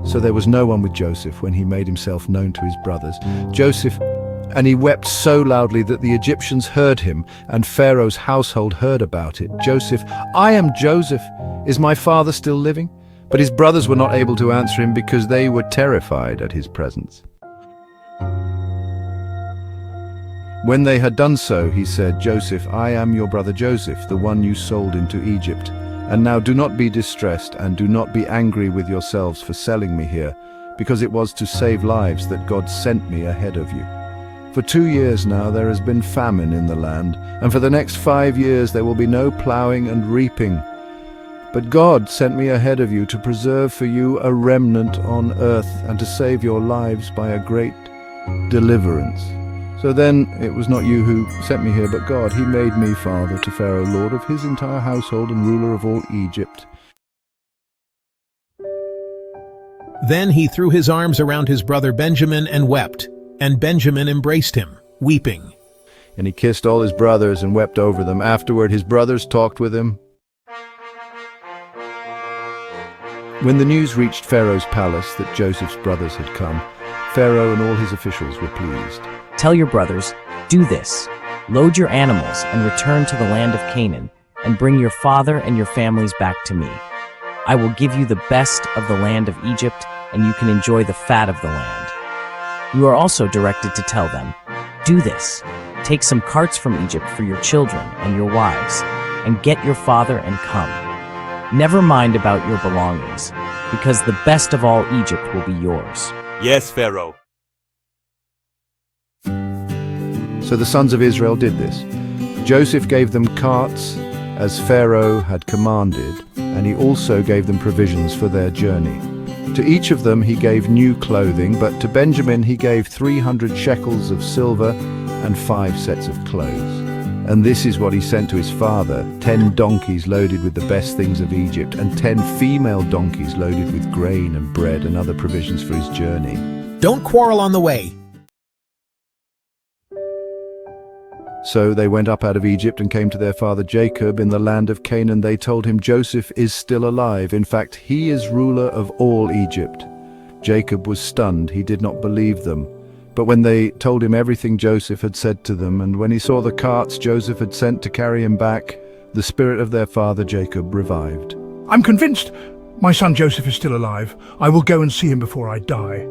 So there was no one with Joseph when he made himself known to his brothers. And he wept so loudly that the Egyptians heard him, and Pharaoh's household heard about it. Joseph, "I am Joseph. Is my father still living?" But his brothers were not able to answer him because they were terrified at his presence. When they had done so, he said, "Joseph, I am your brother Joseph, the one you sold into Egypt. And now do not be distressed and do not be angry with yourselves for selling me here, because it was to save lives that God sent me ahead of you. For 2 years now there has been famine in the land, and for the next 5 years there will be no plowing and reaping. But God sent me ahead of you to preserve for you a remnant on earth and to save your lives by a great deliverance. So then it was not you who sent me here, but God. He made me father to Pharaoh, lord of his entire household and ruler of all Egypt." Then he threw his arms around his brother Benjamin and wept, and Benjamin embraced him, weeping. And he kissed all his brothers and wept over them. Afterward his brothers talked with him. When the news reached Pharaoh's palace that Joseph's brothers had come, Pharaoh and all his officials were pleased. "Tell your brothers, do this. Load your animals and return to the land of Canaan, and bring your father and your families back to me. I will give you the best of the land of Egypt, and you can enjoy the fat of the land." You are also directed to tell them, "Do this. Take some carts from Egypt for your children and your wives, and get your father and come. Never mind about your belongings, because the best of all Egypt will be yours." "Yes, Pharaoh." So the sons of Israel did this. Joseph gave them carts as Pharaoh had commanded, and he also gave them provisions for their journey. To each of them he gave new clothing, but to Benjamin he gave 300 shekels of silver and 5 sets of clothes. And this is what he sent to his father: 10 donkeys loaded with the best things of Egypt, and 10 female donkeys loaded with grain and bread and other provisions for his journey. Don't quarrel on the way. So they went up out of Egypt and came to their father Jacob in the land of Canaan. They told him, "Joseph is still alive. In fact, he is ruler of all Egypt." Jacob was stunned. He did not believe them. But when they told him everything Joseph had said to them, and when he saw the carts Joseph had sent to carry him back, the spirit of their father Jacob revived. "I'm convinced my son Joseph is still alive. I will go and see him before I die."